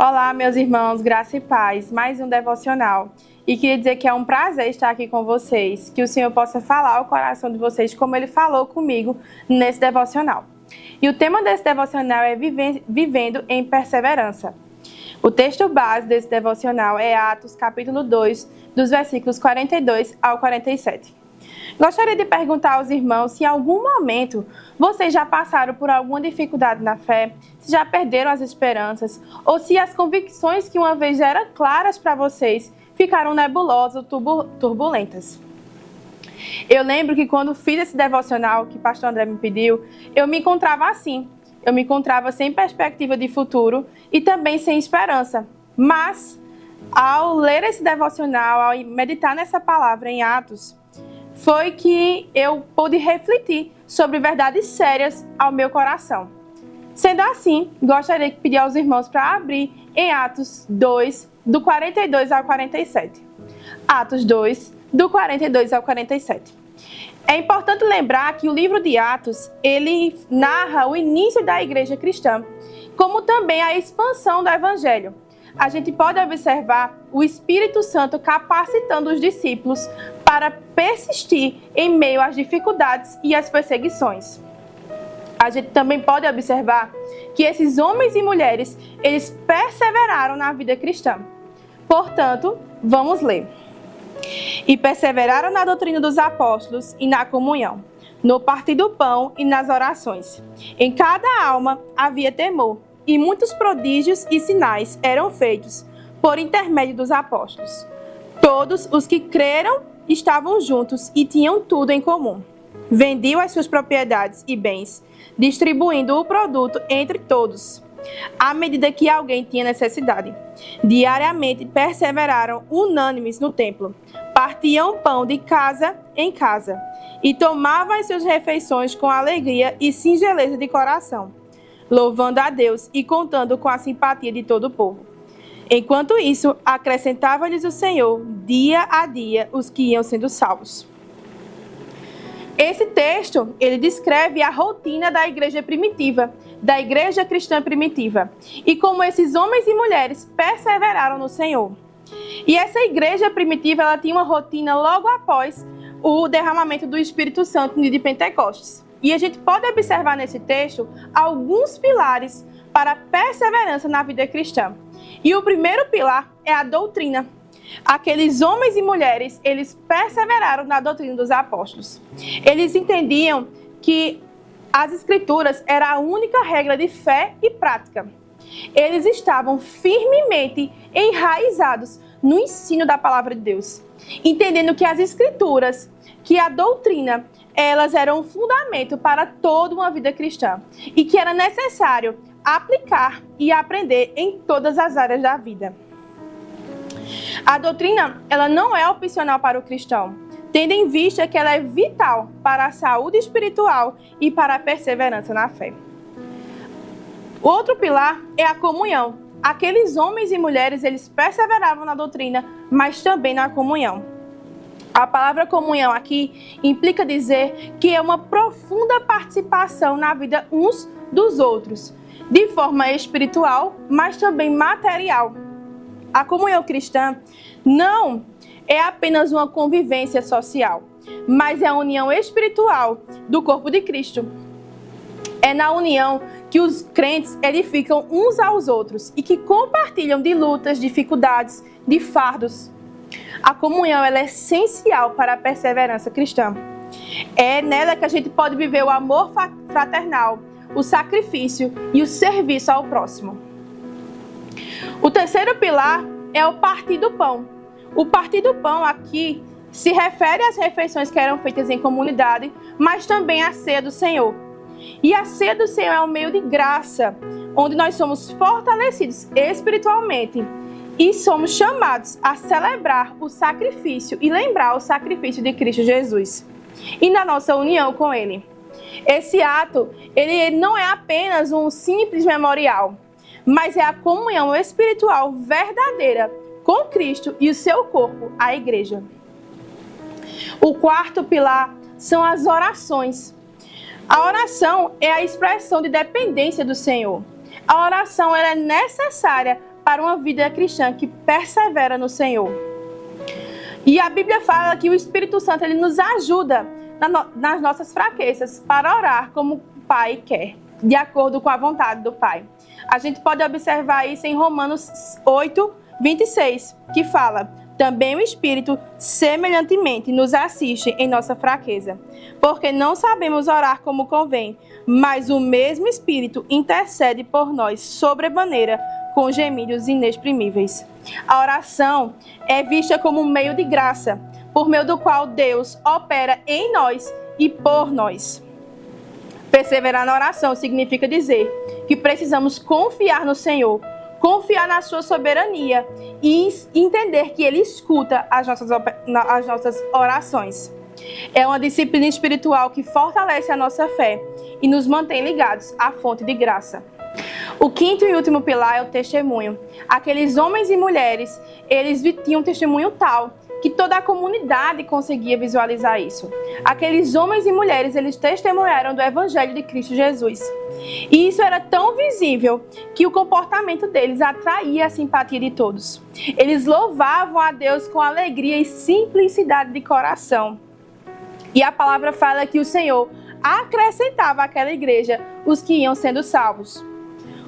Olá, meus irmãos, graça e paz, mais um devocional. E queria dizer que é um prazer estar aqui com vocês, que o Senhor possa falar ao coração de vocês como Ele falou comigo nesse devocional. E o tema desse devocional é Vivendo em Perseverança. O texto base desse devocional é Atos, capítulo 2, dos versículos 42 ao 47. Gostaria de perguntar aos irmãos se em algum momento vocês já passaram por alguma dificuldade na fé, se já perderam as esperanças, ou se as convicções que uma vez eram claras para vocês ficaram nebulosas ou turbulentas. Eu lembro que quando fiz esse devocional que o pastor André me pediu, eu me encontrava assim. Eu me encontrava sem perspectiva de futuro e também sem esperança. Mas, ao ler esse devocional, ao meditar nessa palavra em Atos, foi que eu pude refletir sobre verdades sérias ao meu coração. Sendo assim, gostaria de pedir aos irmãos para abrir em Atos 2, do 42 ao 47. Atos 2, do 42 ao 47. É importante lembrar que o livro de Atos, ele narra o início da igreja cristã, como também a expansão do evangelho. A gente pode observar o Espírito Santo capacitando os discípulos para persistir em meio às dificuldades e às perseguições. A gente também pode observar que esses homens e mulheres, eles perseveraram na vida cristã. Portanto, vamos ler. E perseveraram na doutrina dos apóstolos e na comunhão, no partir do pão e nas orações. Em cada alma havia temor, e muitos prodígios e sinais eram feitos por intermédio dos apóstolos. Todos os que creram estavam juntos e tinham tudo em comum. Vendiam as suas propriedades e bens, distribuindo o produto entre todos, à medida que alguém tinha necessidade. Diariamente perseveraram unânimes no templo, partiam pão de casa em casa e tomavam as suas refeições com alegria e singeleza de coração, louvando a Deus e contando com a simpatia de todo o povo. Enquanto isso, acrescentava-lhes o Senhor, dia a dia, os que iam sendo salvos. Esse texto, ele descreve a rotina da igreja primitiva, da igreja cristã primitiva, e como esses homens e mulheres perseveraram no Senhor. E essa igreja primitiva, ela tinha uma rotina logo após o derramamento do Espírito Santo no dia de Pentecostes. E a gente pode observar nesse texto alguns pilares para a perseverança na vida cristã. E o primeiro pilar é a doutrina. Aqueles homens e mulheres, eles perseveraram na doutrina dos apóstolos. Eles entendiam que as escrituras eram a única regra de fé e prática. Eles estavam firmemente enraizados no ensino da palavra de Deus, entendendo que as escrituras, que a doutrina, elas eram um fundamento para toda uma vida cristã e que era necessário aplicar e aprender em todas as áreas da vida. A doutrina, ela não é opcional para o cristão, tendo em vista que ela é vital para a saúde espiritual e para a perseverança na fé. O outro pilar é a comunhão. Aqueles homens e mulheres, eles perseveravam na doutrina, mas também na comunhão. A palavra comunhão aqui implica dizer que é uma profunda participação na vida uns dos outros, de forma espiritual, mas também material. A comunhão cristã não é apenas uma convivência social, mas é a união espiritual do corpo de Cristo. É na união que os crentes edificam uns aos outros e que compartilham de lutas, dificuldades, de fardos. A comunhão, ela é essencial para a perseverança cristã. É nela que a gente pode viver o amor fraternal, o sacrifício e o serviço ao próximo. O terceiro pilar é o partir do pão. O partir do pão aqui se refere às refeições que eram feitas em comunidade, mas também à ceia do Senhor. E a ceia do Senhor é um meio de graça, onde nós somos fortalecidos espiritualmente e somos chamados a celebrar o sacrifício e lembrar o sacrifício de Cristo Jesus e na nossa união com Ele. Esse ato, ele não é apenas um simples memorial, mas é a comunhão espiritual verdadeira com Cristo e o seu corpo, a igreja. O quarto pilar são as orações. A oração é a expressão de dependência do Senhor. A oração ela é necessária para uma vida cristã que persevera no Senhor. E a Bíblia fala que o Espírito Santo ele nos ajuda nas nossas fraquezas para orar como o Pai quer, de acordo com a vontade do Pai. A gente pode observar isso em Romanos 8, 26, que fala: também o Espírito, semelhantemente, nos assiste em nossa fraqueza, porque não sabemos orar como convém, mas o mesmo Espírito intercede por nós sobremaneira com gemidos inexprimíveis. A oração é vista como um meio de graça, por meio do qual Deus opera em nós e por nós. Perseverar na oração significa dizer que precisamos confiar no Senhor, confiar na sua soberania e entender que Ele escuta as nossas orações. É uma disciplina espiritual que fortalece a nossa fé e nos mantém ligados à fonte de graça. O quinto e último pilar é o testemunho. Aqueles homens e mulheres, eles tinham um testemunho tal que toda a comunidade conseguia visualizar isso. Aqueles homens e mulheres, eles testemunharam do Evangelho de Cristo Jesus. E isso era tão visível que o comportamento deles atraía a simpatia de todos. Eles louvavam a Deus com alegria e simplicidade de coração. E a palavra fala que o Senhor acrescentava àquela igreja os que iam sendo salvos.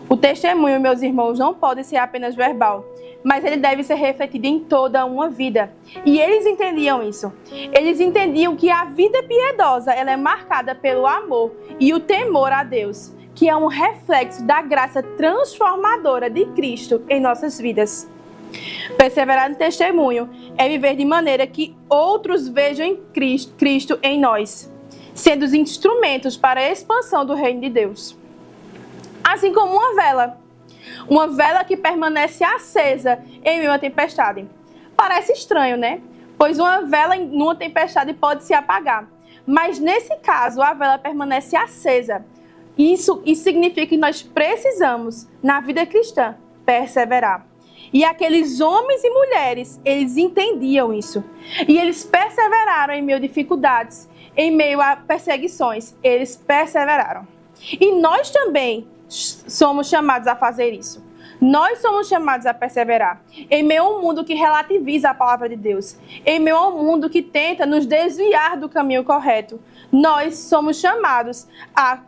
O testemunho, meus irmãos, não pode ser apenas verbal, mas ele deve ser refletido em toda uma vida. E eles entendiam isso. Eles entendiam que a vida piedosa ela é marcada pelo amor e o temor a Deus, que é um reflexo da graça transformadora de Cristo em nossas vidas. Perseverar no testemunho é viver de maneira que outros vejam em Cristo em nós, sendo os instrumentos para a expansão do reino de Deus. Assim como uma vela que permanece acesa em meio à tempestade. Parece estranho, né? Pois uma vela numa tempestade pode se apagar. Mas nesse caso, a vela permanece acesa. Isso significa que nós precisamos, na vida cristã, perseverar. E aqueles homens e mulheres, eles entendiam isso. E eles perseveraram em meio a dificuldades, em meio a perseguições. Eles perseveraram. E nós também somos chamados a fazer isso. Nós somos chamados a perseverar em meio a um mundo que relativiza a palavra de Deus, em meio a um mundo que tenta nos desviar do caminho correto. Nós somos chamados a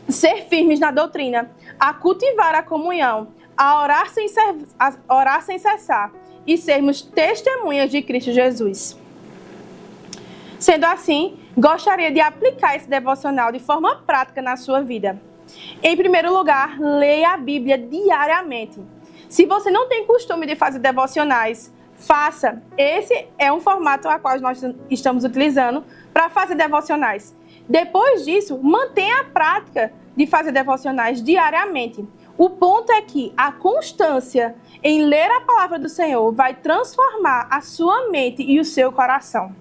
ser firmes na doutrina, a cultivar a comunhão, a orar sem cessar e sermos testemunhas de Cristo Jesus. Sendo assim, gostaria de aplicar esse devocional de forma prática na sua vida. Em primeiro lugar, leia a Bíblia diariamente. Se você não tem costume de fazer devocionais, faça. Esse é um formato a qual nós estamos utilizando para fazer devocionais. Depois disso, mantenha a prática de fazer devocionais diariamente. O ponto é que a constância em ler a palavra do Senhor vai transformar a sua mente e o seu coração.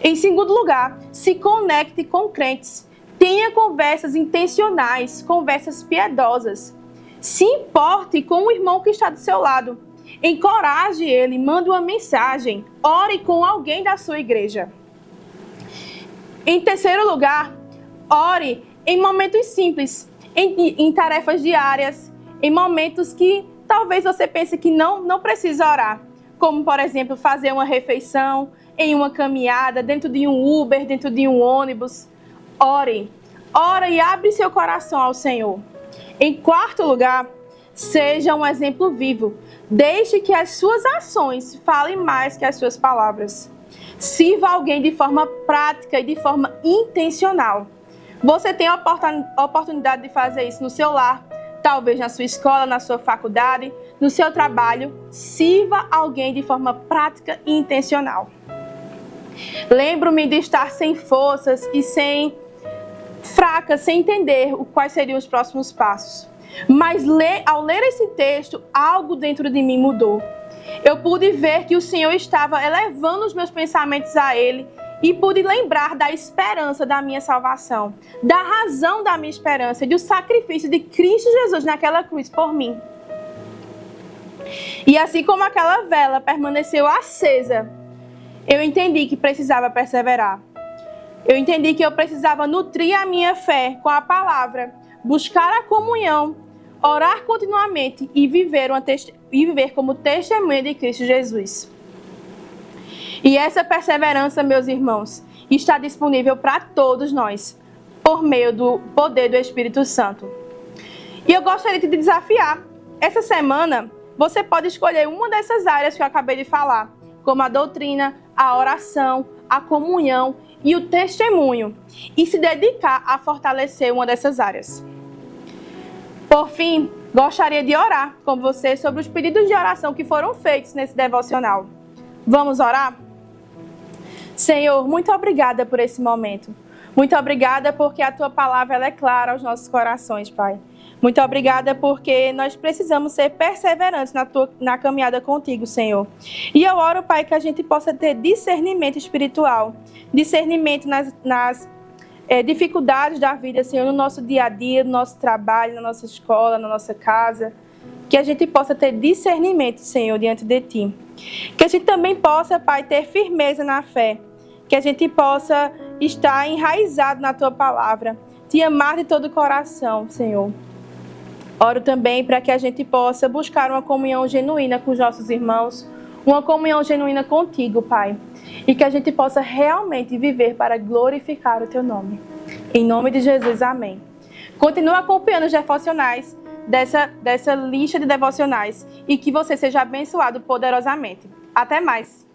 Em segundo lugar, se conecte com crentes. Tenha conversas intencionais, conversas piedosas. Se importe com o irmão que está do seu lado. Encoraje ele, mande uma mensagem. Ore com alguém da sua igreja. Em terceiro lugar, ore em momentos simples, em tarefas diárias, em momentos que talvez você pense que não precisa orar. Como, por exemplo, fazer uma refeição, em uma caminhada, dentro de um Uber, dentro de um ônibus. Ore e abre seu coração ao Senhor. Em quarto lugar, seja um exemplo vivo. Deixe que as suas ações falem mais que as suas palavras. Sirva alguém de forma prática e de forma intencional. Você tem a oportunidade de fazer isso no seu lar, talvez na sua escola, na sua faculdade, no seu trabalho. Sirva alguém de forma prática e intencional. Lembro-me de estar sem forças e fraca, sem entender quais seriam os próximos passos. Mas ao ler esse texto, algo dentro de mim mudou. Eu pude ver que o Senhor estava elevando os meus pensamentos a Ele e pude lembrar da esperança da minha salvação, da razão da minha esperança, do sacrifício de Cristo Jesus naquela cruz por mim. E assim como aquela vela permaneceu acesa, eu entendi que precisava perseverar. Eu entendi que eu precisava nutrir a minha fé com a palavra, buscar a comunhão orar continuamente e viver como testemunha de Cristo Jesus. E essa perseverança, meus irmãos, está disponível para todos nós, por meio do poder do Espírito Santo. E eu gostaria de te desafiar. Essa semana, você pode escolher uma dessas áreas que eu acabei de falar, como a doutrina, a oração, a comunhão e o testemunho, e se dedicar a fortalecer uma dessas áreas. Por fim, gostaria de orar com você sobre os pedidos de oração que foram feitos nesse devocional. Vamos orar? Senhor, muito obrigada por esse momento. Muito obrigada porque a Tua palavra ela é clara aos nossos corações, Pai. Muito obrigada porque nós precisamos ser perseverantes na caminhada contigo, Senhor. E eu oro, Pai, que a gente possa ter discernimento espiritual, discernimento nas dificuldades da vida, Senhor, no nosso dia a dia, no nosso trabalho, na nossa escola, na nossa casa. Que a gente possa ter discernimento, Senhor, diante de Ti. Que a gente também possa, Pai, ter firmeza na fé. Que a gente possa estar enraizado na Tua palavra. Te amar de todo o coração, Senhor. Oro também para que a gente possa buscar uma comunhão genuína com os nossos irmãos, uma comunhão genuína contigo, Pai. E que a gente possa realmente viver para glorificar o Teu nome. Em nome de Jesus, amém. Continua acompanhando os devocionais dessa lista de devocionais e que você seja abençoado poderosamente. Até mais!